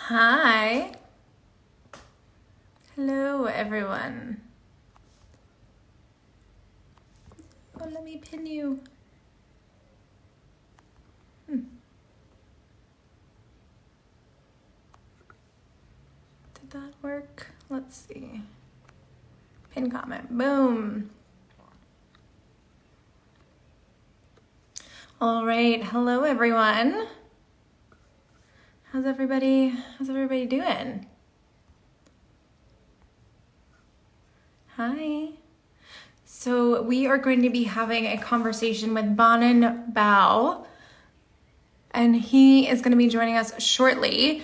Hi. Hello, everyone. Oh, let me pin you. Did that work? Let's see. Pin comment. Boom. All right. Hello, everyone. How's everybody doing? Hi. So we are going to be having a conversation with Bonin Bough, and he is going to be joining us shortly.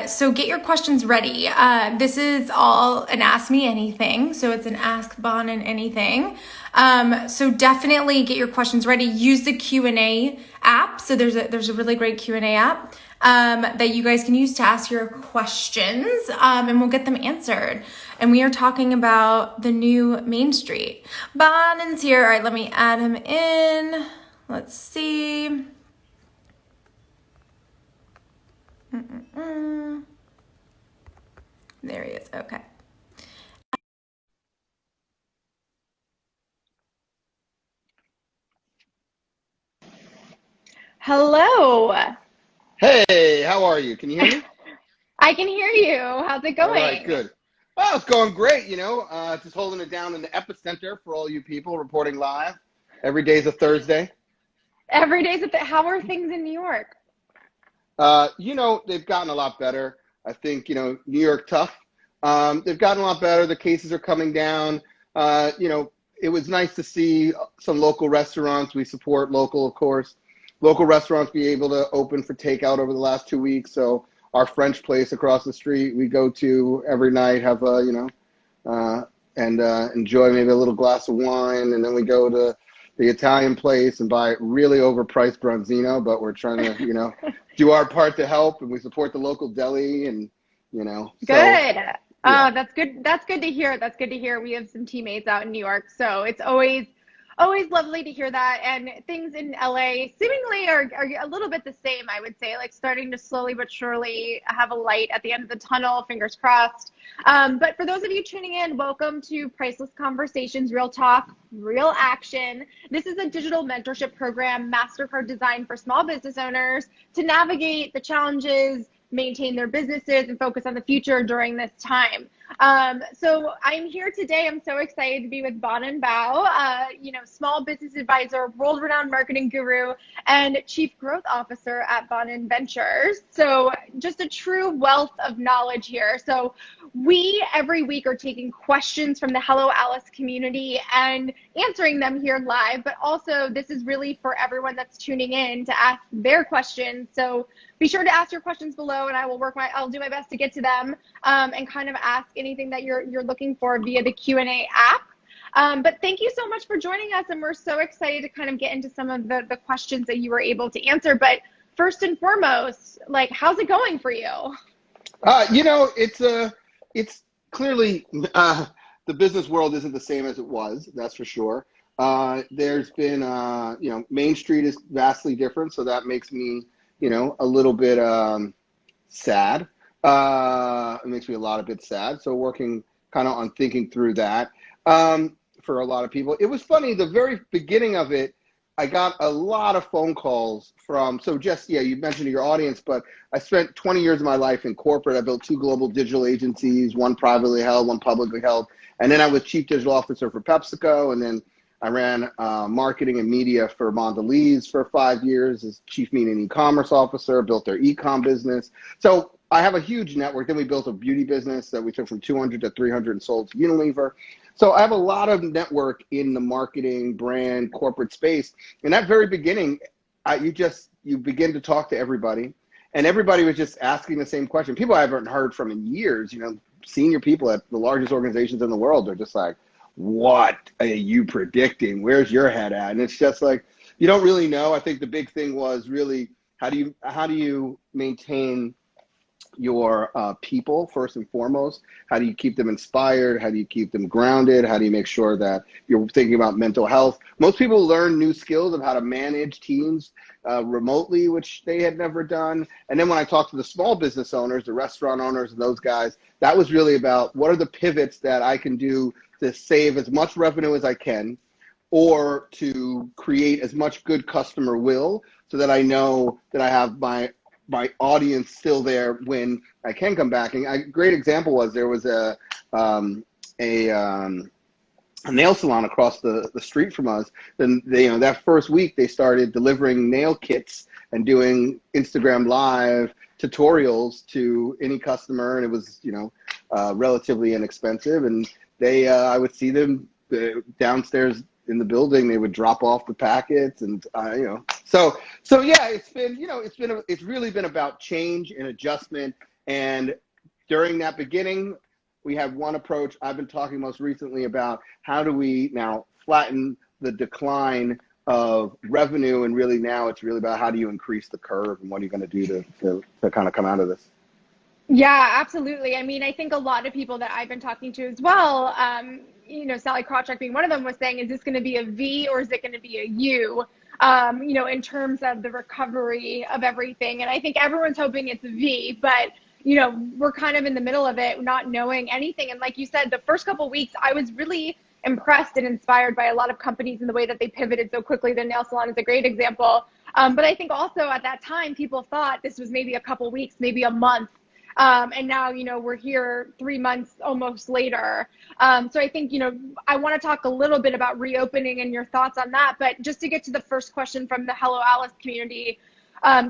So get your questions ready. This is all an Ask Me Anything. So it's an Ask Bonin Anything. So definitely get your questions ready. Use the Q&A app. So there's a really great Q&A app that you guys can use to ask your questions, and we'll get them answered. And we are talking about the new Main Street. Bonin's here. All right, let me add him in. Let's see. There he is. Okay. Hello. Hey, how are you? Can you hear me? I can hear you. How's it All right, going? good. Well, it's going great, just holding it down in the epicenter for all you people reporting live. Every day's a Thursday. Every day's how are things in New York? They've gotten a lot better. I think, New York tough. They've gotten a lot better. The cases are coming down. It was nice to see some local restaurants. We support local, of course. Local restaurants be able to open for takeout over the last 2 weeks. So our French place across the street, we go to every night, have and enjoy maybe a little glass of wine, and then we go to the Italian place and buy really overpriced Bronzino. But we're trying to, do our part to help, and we support the local deli, and so Good. yeah. That's good. That's good to hear. That's good to hear. We have some teammates out in New York, so it's always lovely to hear that. And things in LA seemingly are a little bit the same, I would say, like starting to slowly but surely have a light at the end of the tunnel, fingers crossed. But for those of you tuning in, welcome to Priceless Conversations, real talk, real action. This is a digital mentorship program, Mastercard designed for small business owners to navigate the challenges, maintain their businesses, and focus on the future during this time. So I'm here today. I'm so excited to be with Bonin Bough, small business advisor, world-renowned marketing guru, and chief growth officer at Bonin Ventures. So just a true wealth of knowledge here. So we every week are taking questions from the Hello Alice community and answering them here live, but also this is really for everyone that's tuning in to ask their questions. So be sure to ask your questions below, and I'll do my best to get to them, and kind of ask anything that you're looking for via the Q&A app. But thank you so much for joining us, and we're so excited to kind of get into some of the questions that you were able to answer. But first and foremost, like, how's it going for you? It's clearly the business world isn't the same as it was. That's for sure. There's been Main Street is vastly different, so that makes me a little bit sad. It makes me a lot of bit sad. So working kind of on thinking through that for a lot of people. It was funny, the very beginning of it, I got a lot of phone calls from, so just, yeah, you mentioned your audience, but I spent 20 years of my life in corporate. I built 2 global digital agencies, one privately held, one publicly held. And then I was chief digital officer for PepsiCo, and then I ran marketing and media for Mondelez for 5 years as chief media and e-commerce officer, built their e-com business. So I have a huge network. Then we built a beauty business that we took from 200 to 300 and sold to Unilever. So I have a lot of network in the marketing, brand, corporate space. In that very beginning, you begin to talk to everybody, and everybody was just asking the same question. People I haven't heard from in years, senior people at the largest organizations in the world are just like, what are you predicting? Where's your head at? And it's just like, you don't really know. I think the big thing was really how do you maintain your people first and foremost. How do you keep them inspired? How do you keep them grounded? How do you make sure that you're thinking about mental health? Most people learn new skills of how to manage teams remotely, which they had never done. And then when I talked to the small business owners, the restaurant owners and those guys, that was really about what are the pivots that I can do to save as much revenue as I can, or to create as much good customer will so that I know that I have my audience still there when I can come back. And a great example was there was a nail salon across the street from us. Then they, that first week they started delivering nail kits and doing Instagram live tutorials to any customer, and it was relatively inexpensive. And they I would see them downstairs in the building. They would drop off the packets, and so yeah, it's really been about change and adjustment. And during that beginning, we had one approach. I've been talking most recently about how do we now flatten the decline of revenue, and really now it's really about how do you increase the curve, and what are you going to do to kind of come out of this. Yeah, absolutely. I mean, I think a lot of people that I've been talking to as well, Sally Krawcheck being one of them, was saying, is this going to be a V or is it going to be a U, in terms of the recovery of everything? And I think everyone's hoping it's a V, but, we're kind of in the middle of it, not knowing anything. And like you said, the first couple of weeks, I was really impressed and inspired by a lot of companies in the way that they pivoted so quickly. The nail salon is a great example. But I think also at that time, people thought this was maybe a couple of weeks, maybe a month. And now, we're here 3 months almost later. So I think, I want to talk a little bit about reopening and your thoughts on that. But just to get to the first question from the Hello Alice community,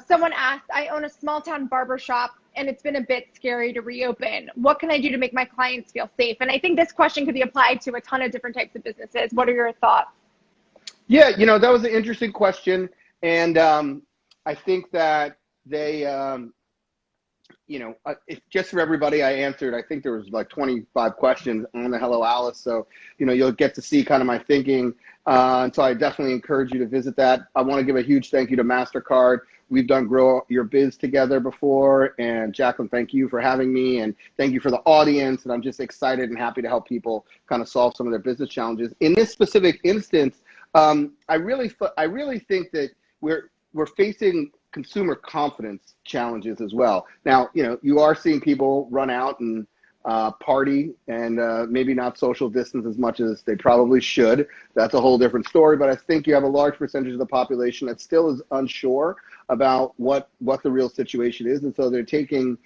someone asked, I own a small town barbershop and it's been a bit scary to reopen. What can I do to make my clients feel safe? And I think this question could be applied to a ton of different types of businesses. What are your thoughts? Yeah, that was an interesting question. And I think that they, just for everybody, I answered, I think there was like 25 questions on the Hello Alice. So, you'll get to see kind of my thinking. And so I definitely encourage you to visit that. I want to give a huge thank you to Mastercard. We've done Grow Your Biz together before. And Jaclyn, thank you for having me. And thank you for the audience. And I'm just excited and happy to help people kind of solve some of their business challenges. In this specific instance, I really think that we're facing consumer confidence challenges as well. Now, you are seeing people run out and party and maybe not social distance as much as they probably should. That's a whole different story. But I think you have a large percentage of the population that still is unsure about what the real situation is. And so they're taking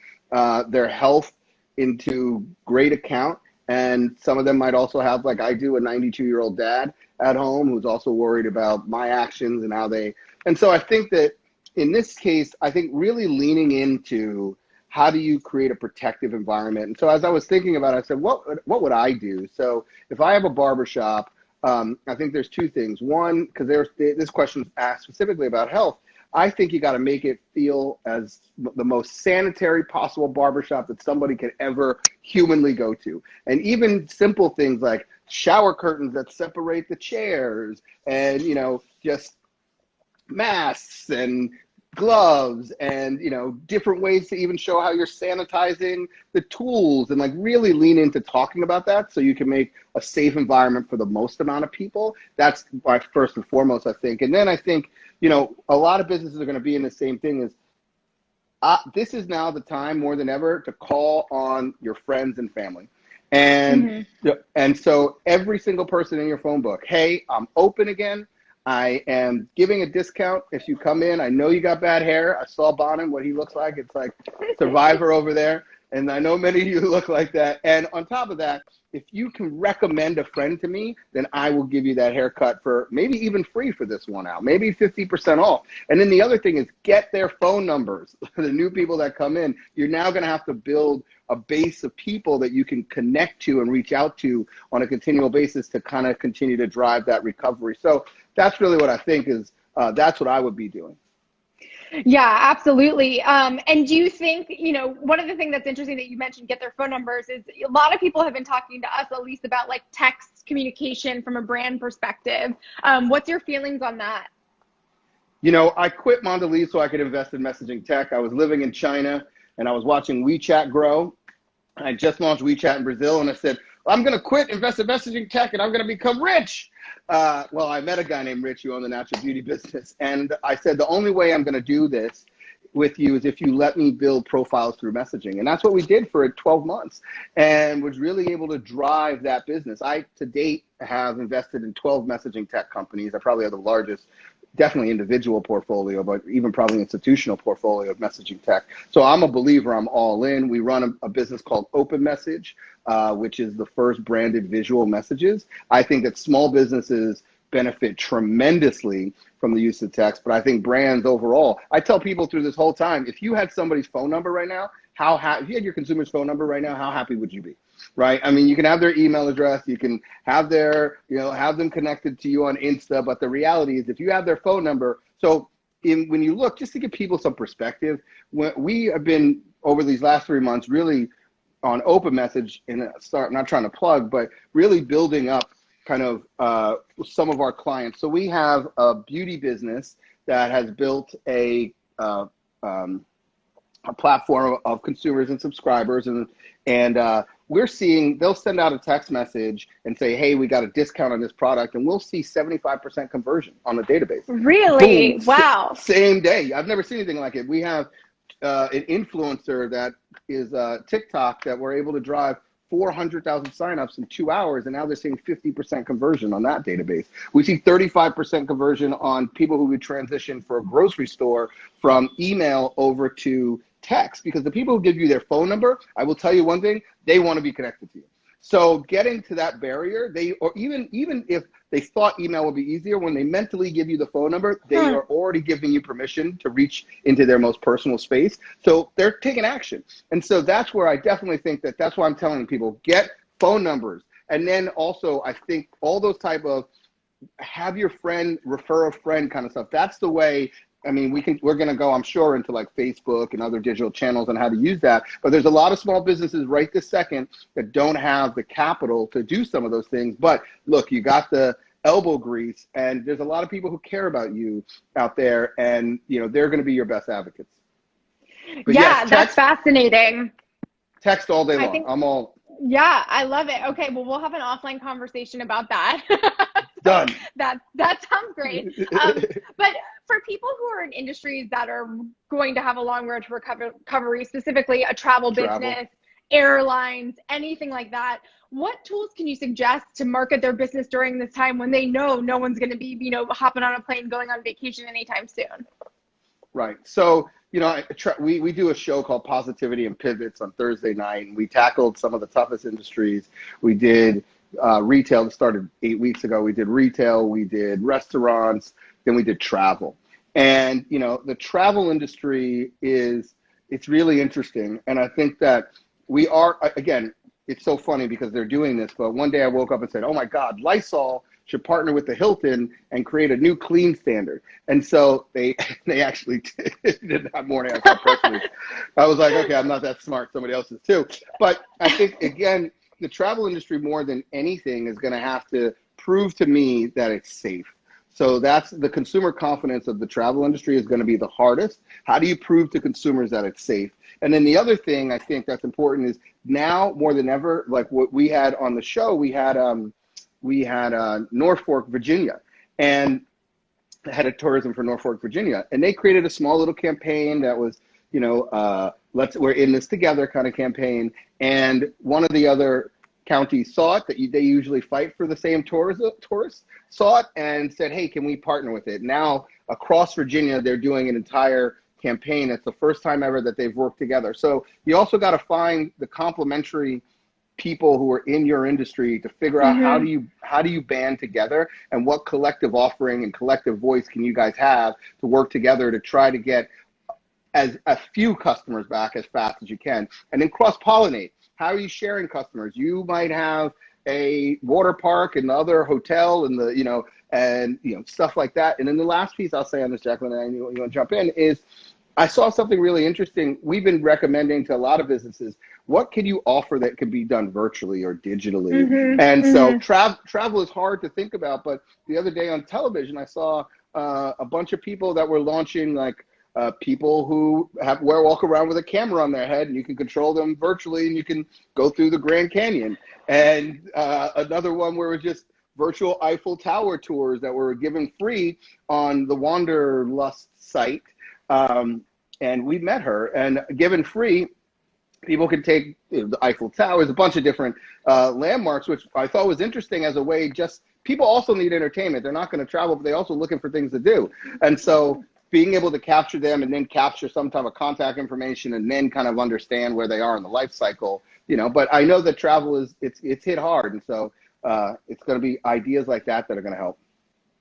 their health into great account. And some of them might also have, like I do, a 92-year-old dad at home who's also worried about my actions and how they. And so I think that in this case, I think really leaning into how do you create a protective environment. And so as I was thinking about it, I said, what would I do? So if I have a barbershop, I think there's two things. One, because this question is asked specifically about health, I think you got to make it feel as the most sanitary possible barbershop that somebody could ever humanly go to. And even simple things like shower curtains that separate the chairs, and, just masks and gloves and, different ways to even show how you're sanitizing the tools, and like really lean into talking about that so you can make a safe environment for the most amount of people. That's my first and foremost, I think. And then I think, a lot of businesses are going to be in the same thing as this is now the time more than ever to call on your friends and family. And, and so every single person in your phone book, hey, I'm open again. I am giving a discount if you come in. I know you got bad hair. I saw Bonin, what he looks like. It's like Survivor over there. And I know many of you look like that. And on top of that, if you can recommend a friend to me, then I will give you that haircut for maybe even free for this one out, maybe 50% off. And then the other thing is get their phone numbers. The new people that come in, you're now going to have to build a base of people that you can connect to and reach out to on a continual basis to kind of continue to drive that recovery. So that's really what I think is, that's what I would be doing. Yeah, absolutely. And do you think, one of the things that's interesting that you mentioned, get their phone numbers, is a lot of people have been talking to us at least about like text communication from a brand perspective. What's your feelings on that? I quit Mondelez so I could invest in messaging tech. I was living in China and I was watching WeChat grow. I just launched WeChat in Brazil, and I said, I'm going to quit invested messaging tech, and I'm going to become rich. Well, I met a guy named Rich who owned the natural beauty business, and I said, the only way I'm going to do this with you is if you let me build profiles through messaging. And that's what we did for 12 months and was really able to drive that business. I, to date, have invested in 12 messaging tech companies. I probably have the largest, definitely individual portfolio, but even probably institutional portfolio of messaging tech. So I'm a believer, I'm all in. We run a business called Open Message, which is the first branded visual messages. I think that small businesses benefit tremendously from the use of text, but I think brands overall, I tell people through this whole time, if you had somebody's phone number right now, if you had your consumer's phone number right now, how happy would you be? Right? I mean, you can have their email address, you can have their, have them connected to you on Insta, but the reality is if you have their phone number, so when you look, just to give people some perspective, we have been over these last 3 months really on Open Message, and not trying to plug, but really building up kind of some of our clients. So we have a beauty business that has built a platform of consumers and subscribers, and we're seeing they'll send out a text message and say, hey, we got a discount on this product, and we'll see 75% conversion on the database. Really? Boom. Wow. Same day. I've never seen anything like it. We have an influencer that is TikTok that we're able to drive 400,000 signups in 2 hours, and now they're seeing 50% conversion on that database. We see 35% conversion on people who would transition for a grocery store from email over to text, because the people who give you their phone number, I will tell you one thing, they want to be connected to you. So getting to that barrier, or even if they thought email would be easier, when they mentally give you the phone number, they are already giving you permission to reach into their most personal space. So they're taking action. And so that's where I definitely think that's why I'm telling people, get phone numbers. And then also, I think all those type of have your friend refer a friend kind of stuff. That's the way. I mean, we're going to go, I'm sure, into like Facebook and other digital channels on how to use that. But there's a lot of small businesses right this second that don't have the capital to do some of those things. But look, you got the elbow grease, and there's a lot of people who care about you out there, and they're going to be your best advocates. But yeah, yes, that's fascinating. Text all day long. Yeah, I love it. Okay, well, we'll have an offline conversation about that. Done. That sounds great. But for people who are in industries that are going to have a long road to recovery, specifically a travel business, airlines, anything like that, what tools can you suggest to market their business during this time when they know no one's going to be, hopping on a plane going on vacation anytime soon? Right. So, we do a show called Positivity and Pivots on Thursday night, and we tackled some of the toughest industries. We did retail that started 8 weeks ago. We did retail, we did restaurants, then we did travel. And, the travel industry it's really interesting. And I think that we are, again, it's so funny because they're doing this, but one day I woke up and said, oh my God, Lysol should partner with the Hilton and create a new clean standard. And so they actually did that morning. I saw press release. I was like, okay, I'm not that smart. Somebody else is too. But I think, again, the travel industry more than anything is going to have to prove to me that it's safe. So that's the consumer confidence of the travel industry is going to be the hardest. How do you prove to consumers that it's safe? And then the other thing I think that's important is now more than ever, like what we had on the show, we had Norfolk, Virginia, and the head of tourism for Norfolk, Virginia, and they created a small little campaign that was, we're in this together kind of campaign. And one of the other counties saw it, that they usually fight for the same tourists, saw it and said, hey, can we partner with it? Now across Virginia, they're doing an entire campaign. It's the first time ever that they've worked together. So you also got to find the complementary people who are in your industry to figure out how do you band together, and what collective offering and collective voice can you guys have to work together to try to get as a few customers back as fast as you can, and then cross-pollinate. How are you sharing customers? You might have a water park and the other hotel and stuff like that. And then the last piece I'll say on this, Jaclyn, and you want to jump in, is I saw something really interesting. We've been recommending to a lot of businesses, what can you offer that can be done virtually or digitally? So travel is hard to think about, but the other day on television, I saw a bunch of people that were launching like people who walk around with a camera on their head, and you can control them virtually, and you can go through the Grand Canyon. And another one where it was just virtual Eiffel Tower tours that were given free on the Wanderlust site. And we met her, and given free, people can take the Eiffel Tower, a bunch of different landmarks, which I thought was interesting as a way. Just people also need entertainment. They're not going to travel, but they're also looking for things to do. And so being able to capture them and then capture some type of contact information and then kind of understand where they are in the life cycle, but I know that travel it's hit hard. And so it's going to be ideas like that are going to help.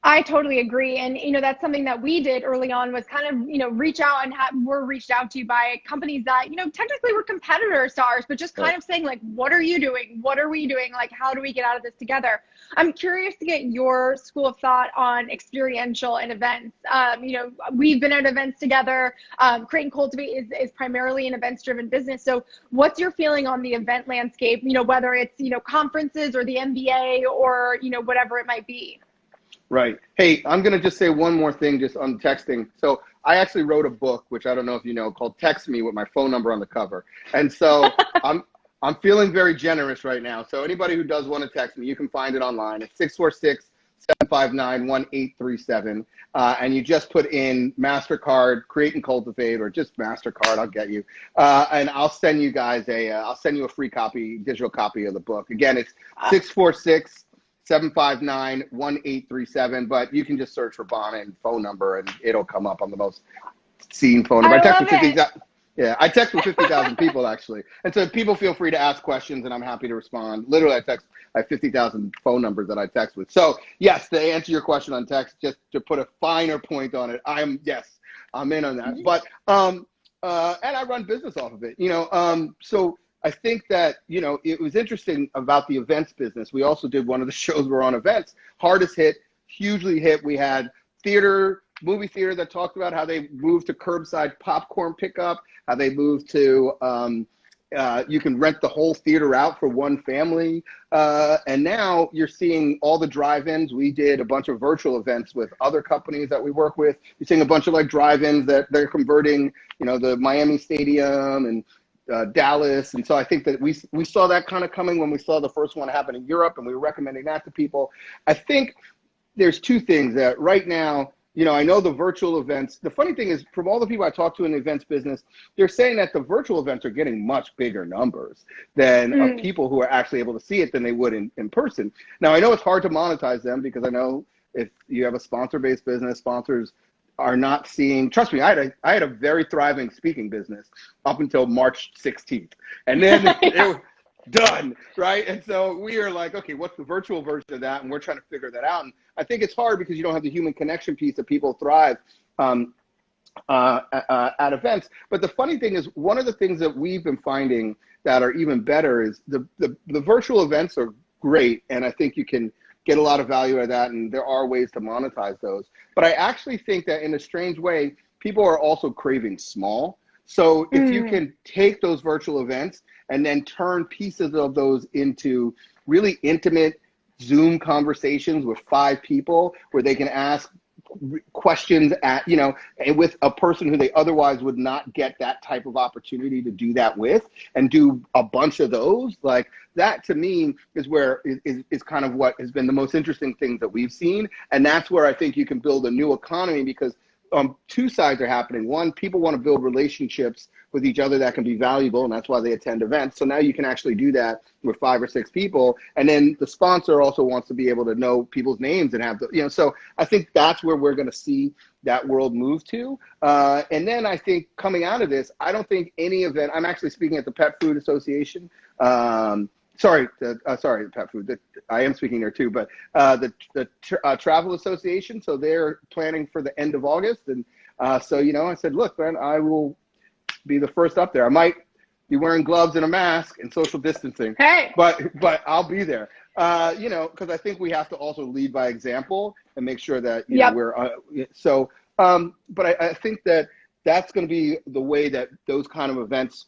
I totally agree. And, that's something that we did early on was kind of, reach out and were reached out to by companies that, technically were competitors to ours, but just kind of saying like, what are you doing? What are we doing? Like, how do we get out of this together? I'm curious to get your school of thought on experiential and events. We've been at events together. Create Cultivate is primarily an events driven business. So what's your feeling on the event landscape, whether it's, conferences or the MBA or, whatever it might be? Right. Hey, I'm going to just say one more thing just on texting. So I actually wrote a book, which I don't know if you know, called Text Me, with my phone number on the cover. And so I'm feeling very generous right now. So anybody who does want to text me, you can find it online. It's 646-759-1837. And you just put in Mastercard, Create and Cultivate, or just Mastercard, I'll get you. And I'll send you guys I'll send you a free digital copy of the book. Again, it's 646-759-1837, but you can just search for Bonin phone number and it'll come up on the most seen phone number. I text with 50,000 people actually. And so people feel free to ask questions and I'm happy to respond. Literally I have 50,000 phone numbers that I text with. So yes, to answer your question on text, just to put a finer point on it, I'm in on that. But, and I run business off of it, so I think that, it was interesting about the events business. We also did one of the shows were on events, hardest hit, hugely hit. We had movie theater that talked about how they moved to curbside popcorn pickup, how they moved to, you can rent the whole theater out for one family. And now you're seeing all the drive-ins. We did a bunch of virtual events with other companies that we work with. You're seeing a bunch of like drive-ins that they're converting, the Miami Stadium and Dallas. And so I think that we saw that kind of coming when we saw the first one happen in Europe, and we were recommending that to people. I think there's two things that right now, I know the virtual events, the funny thing is from all the people I talk to in the events business, they're saying that the virtual events are getting much bigger numbers than of people who are actually able to see it than they would in person. Now, I know it's hard to monetize them because I know if you have a sponsor-based business, sponsors are not seeing, trust me, I had a very thriving speaking business up until March 16th. And then it was done, right? And so we are like, okay, what's the virtual version of that? And we're trying to figure that out. And I think it's hard because you don't have the human connection piece that people thrive at events. But the funny thing is, one of the things that we've been finding that are even better is the virtual events are great. And I think you can get a lot of value out of that, and there are ways to monetize those. But I actually think that in a strange way, people are also craving small. So if you can take those virtual events and then turn pieces of those into really intimate Zoom conversations with 5 people where they can ask questions and with a person who they otherwise would not get that type of opportunity to do that with, and do a bunch of those, like that to me is where is kind of what has been the most interesting things that we've seen. And that's where I think you can build a new economy, because two sides are happening. One, people want to build relationships with each other that can be valuable, and that's why they attend events. So now you can actually do that with 5 or 6 people. And then the sponsor also wants to be able to know people's names and have so I think that's where we're going to see that world move to. And then I think coming out of this, I don't think any event, I'm actually speaking at the Pet Food Association. Sorry, Pet Food. I am speaking there too, but the Travel Association. So they're planning for the end of August, and so I said, look, man, I will be the first up there. I might be wearing gloves and a mask and social distancing, but I'll be there. Because I think we have to also lead by example and make sure that we're so. But I think that that's going to be the way that those kind of events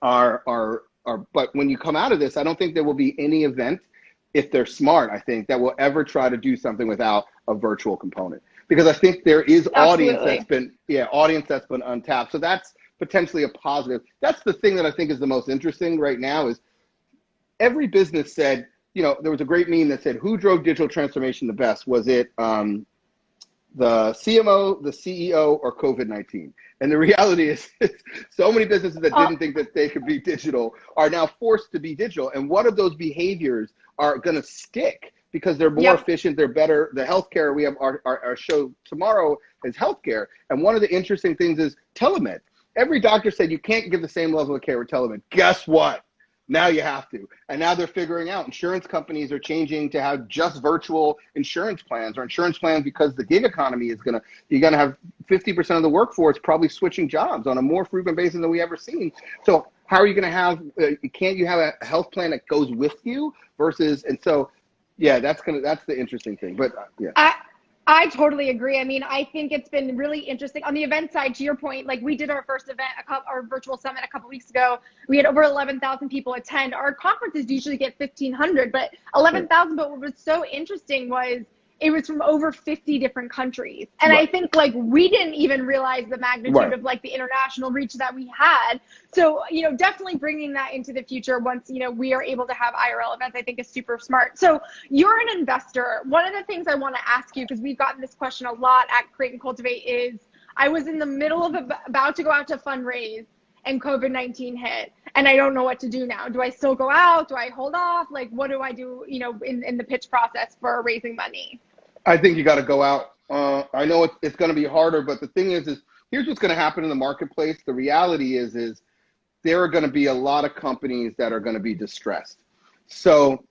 are. But when you come out of this, I don't think there will be any event, if they're smart, I think, that will ever try to do something without a virtual component. because I think there is audience Absolutely. that's been untapped. So that's potentially a positive. That's the thing that I think is the most interesting right now is every business said, there was a great meme that said, who drove digital transformation the best? Was it the CMO, the CEO, or COVID-19? And the reality is so many businesses that didn't think that they could be digital are now forced to be digital. And what of those behaviors are going to stick because they're more Yep. efficient, they're better. The healthcare, we have our show tomorrow is healthcare. And one of the interesting things is telemed. Every doctor said you can't give the same level of care with telemed. Guess what? Now you have to. And now they're figuring out insurance companies are changing to have just virtual insurance plans or insurance plans because the gig economy is you're going to have 50% of the workforce probably switching jobs on a more frequent basis than we ever seen. So how are you going to have, can't you have a health plan that goes with you versus, and so, yeah, that's the interesting thing. But yeah. I totally agree. I mean, I think it's been really interesting on the event side. To your point, like we did our first event, our virtual summit a couple weeks ago. We had over 11,000 people attend. Our conferences usually get 1,500, but 11,000. But what was so interesting was it was from over 50 different countries. And Right. I think like we didn't even realize the magnitude Right. of like the international reach that we had. So, definitely bringing that into the future once, we are able to have IRL events, I think is super smart. So you're an investor. One of the things I want to ask you, because we've gotten this question a lot at Create and Cultivate, is I was in the middle of about to go out to fundraise and COVID-19 hit. And I don't know what to do now. Do I still go out? Do I hold off? Like, what do I do, in the pitch process for raising money? I think you got to go out. I know it's going to be harder, but the thing is here's what's going to happen in the marketplace. The reality is there are going to be a lot of companies that are going to be distressed. So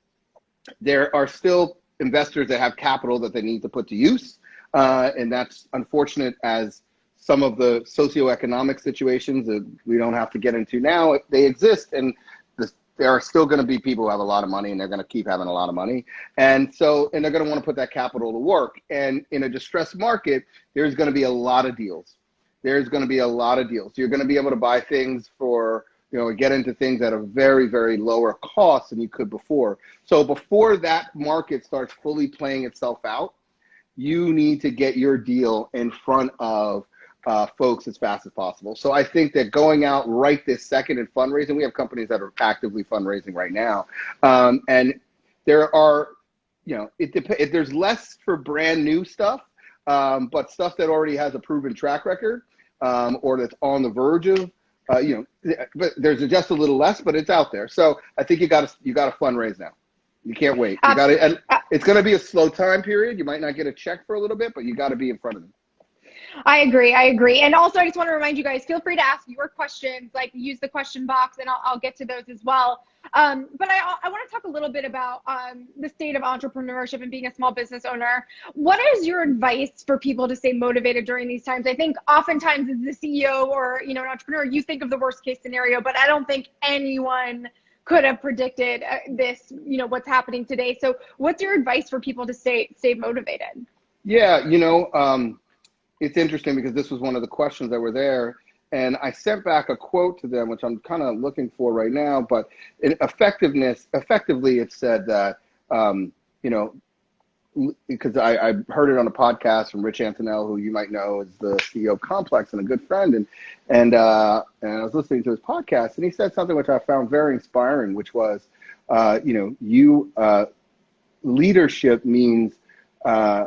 there are still investors that have capital that they need to put to use. And that's unfortunate as some of the socioeconomic situations that we don't have to get into now, they exist. And there are still going to be people who have a lot of money and they're going to keep having a lot of money. And they're going to want to put that capital to work. And in a distressed market, there's going to be a lot of deals. You're going to be able to buy things for, get into things at a very, very lower cost than you could before. So before that market starts fully playing itself out, you need to get your deal in front of folks as fast as possible. So I think that going out right this second and fundraising, we have companies that are actively fundraising right now. And there are, there's less for brand new stuff, but stuff that already has a proven track record or that's on the verge of, but there's just a little less, but it's out there. So I think you got to fundraise now. You can't wait. You got to, and it's going to be a slow time period. You might not get a check for a little bit, but you got to be in front of them. I agree. And also, I just want to remind you guys, feel free to ask your questions, like use the question box, and I'll get to those as well. But I want to talk a little bit about the state of entrepreneurship and being a small business owner. What is your advice for people to stay motivated during these times? I think oftentimes as the CEO or, an entrepreneur, you think of the worst case scenario, but I don't think anyone could have predicted this, what's happening today. So what's your advice for people to stay motivated? Yeah, it's interesting because this was one of the questions that were there, and I sent back a quote to them, which I'm kind of looking for right now. But effectively, it said that, because I heard it on a podcast from Rich Antonell, who you might know is the CEO of Complex and a good friend, and I was listening to his podcast, and he said something which I found very inspiring, which was, leadership means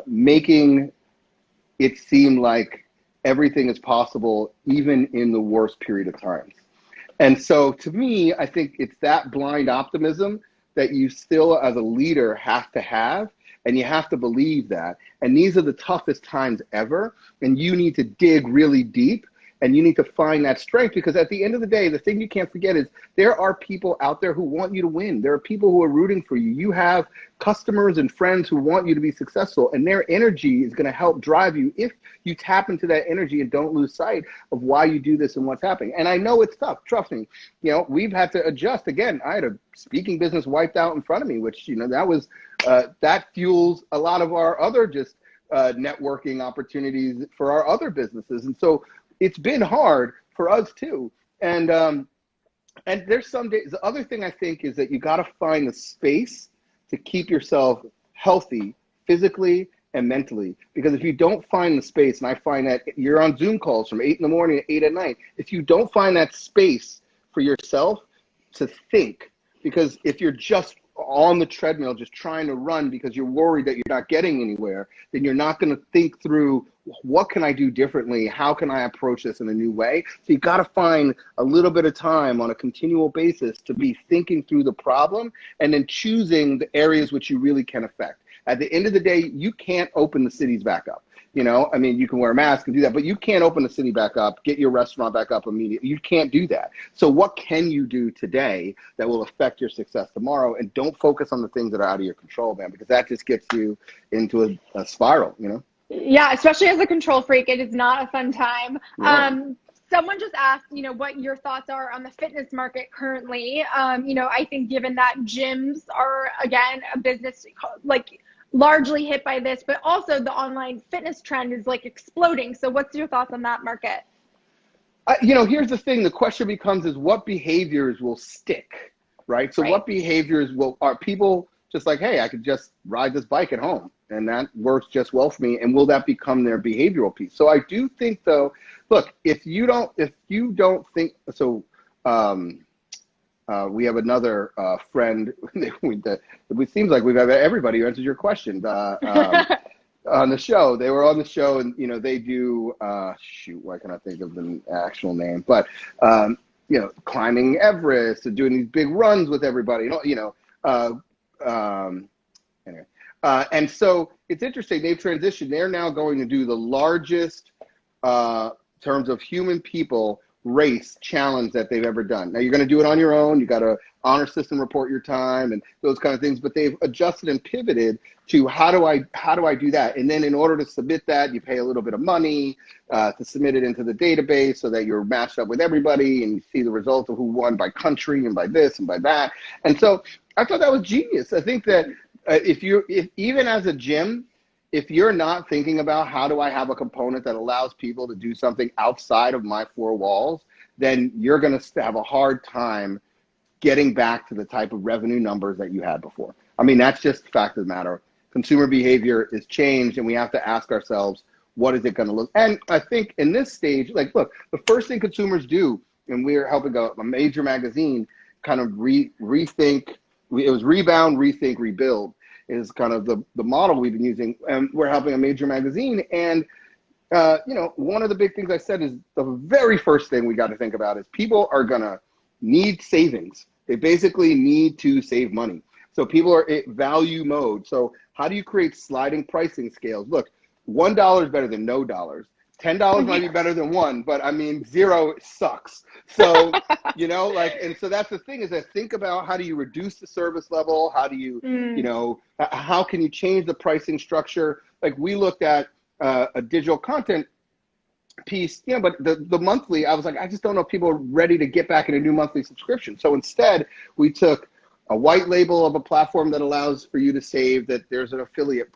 making it seemed like everything is possible, even in the worst period of times. And so to me, I think it's that blind optimism that you still, as a leader, have to have, and you have to believe that. And these are the toughest times ever, and you need to dig really deep, and you need to find that strength, because at the end of the day, the thing you can't forget is there are people out there who want you to win. There are people who are rooting for you. You have customers and friends who want you to be successful, and their energy is going to help drive you if you tap into that energy and don't lose sight of why you do this and what's happening. And I know it's tough. Trust me. We've had to adjust. Again, I had a speaking business wiped out in front of me, which, that was that fuels a lot of our other just networking opportunities for our other businesses. And so it's been hard for us too. And there's some days, the other thing I think is that you got to find the space to keep yourself healthy physically and mentally. Because if you don't find the space, and I find that you're on Zoom calls from 8 in the morning to 8 at night, if you don't find that space for yourself to think, because if you're just on the treadmill just trying to run because you're worried that you're not getting anywhere, then you're not going to think through, what can I do differently? How can I approach this in a new way? So you've got to find a little bit of time on a continual basis to be thinking through the problem and then choosing the areas which you really can affect. At the end of the day, you can't open the cities back up. You know, I mean, you can wear a mask and do that, but you can't open the city back up, get your restaurant back up immediately. You can't do that. So what can you do today that will affect your success tomorrow? And don't focus on the things that are out of your control, man, because that just gets you into a spiral, you know? Yeah, especially as a control freak, it is not a fun time. Yeah. Someone just asked, you know, what your thoughts are on the fitness market currently. You know, I think given that gyms are, again, a business like largely hit by this, but also the online fitness trend is like exploding. So what's your thoughts on that market? You know, here's the thing. The question becomes is what behaviors will stick, right? So what behaviors are people just like, hey, I could just ride this bike at home and that works just well for me. And will that become their behavioral piece? So I do think though, look, if you don't think, so we have another friend. It seems like we've had everybody who answers your question on the show. They were on the show, and you know they do. Shoot, why can't I think of the actual name? But you know, climbing Everest and doing these big runs with everybody. Anyway, and so it's interesting. They've transitioned. They're now going to do the largest terms of human people race challenge that they've ever done. Now you're going to do it on your own. You got to honor system report your time and those kind of things, but they've adjusted and pivoted to how do I do that? And then in order to submit that, you pay a little bit of money to submit it into the database so that you're matched up with everybody and you see the results of who won by country and by this and by that. And so I thought that was genius. I think that if even as a gym, if you're not thinking about how do I have a component that allows people to do something outside of my four walls, then you're going to have a hard time getting back to the type of revenue numbers that you had before. I mean, that's just the fact of the matter. Consumer behavior is changed, and we have to ask ourselves, what is it going to look? And I think in this stage, like, look, the first thing consumers do, and we're helping a major magazine kind of rethink, it was rebound, rethink, rebuild, is kind of the model we've been using. And we're helping a major magazine. And, you know, one of the big things I said is the very first thing we got to think about is people are going to need savings. They basically need to save money. So people are in value mode. So how do you create sliding pricing scales? Look, $1 is better than no dollars. $10 might be better than one, but I mean, zero sucks. So, you know, like, and so that's the thing is that think about how do you reduce the service level? How do you, you know, how can you change the pricing structure? Like we looked at a digital content piece, you know, but the monthly, I was like, I just don't know if people are ready to get back in a new monthly subscription. So instead we took a white label of a platform that allows for you to save, that there's an affiliate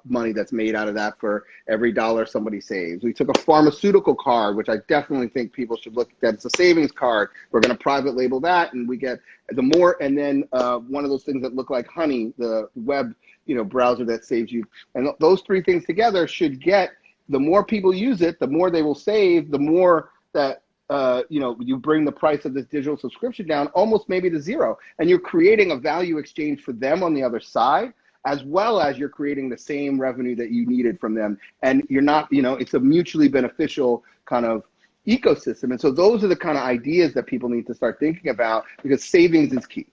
money that's made out of that for every dollar somebody saves. We took a pharmaceutical card, which I definitely think people should look at. It's a savings card. We're going to private label that, and we get the more. And then one of those things that look like Honey, the web, you know, browser that saves you. And those three things together should get, the more people use it, the more they will save, the more that you know, you bring the price of this digital subscription down almost maybe to zero, and you're creating a value exchange for them on the other side, as well as you're creating the same revenue that you needed from them. And you're not, you know, it's a mutually beneficial kind of ecosystem. And so those are the kind of ideas that people need to start thinking about, because savings is key.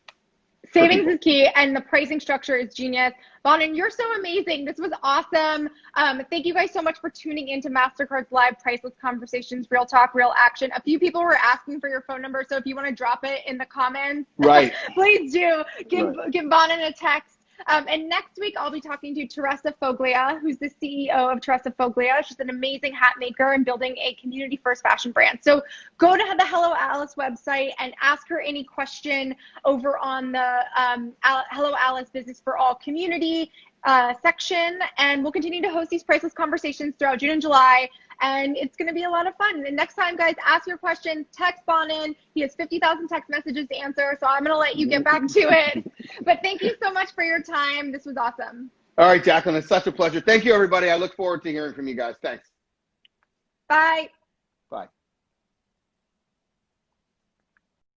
Savings is key, and the pricing structure is genius. Bonin, you're so amazing. This was awesome. Thank you guys so much for tuning into Mastercard's live Priceless Conversations, Real Talk, Real Action. A few people were asking for your phone number, so if you want to drop it in the comments, right, please do. Give Bonin a text. And next week, I'll be talking to Teresa Foglia, who's the CEO of Teresa Foglia. She's an amazing hat maker and building a community-first fashion brand. So go to the Hello Alice website and ask her any question over on the Hello Alice Business for All community section. And we'll continue to host these priceless conversations throughout June and July. And it's going to be a lot of fun. And next time, guys, ask your questions, text Bonin. He has 50,000 text messages to answer, so I'm going to let you get back to it. But thank you so much for your time. This was awesome. All right, Jaclyn, it's such a pleasure. Thank you, everybody. I look forward to hearing from you guys. Thanks. Bye.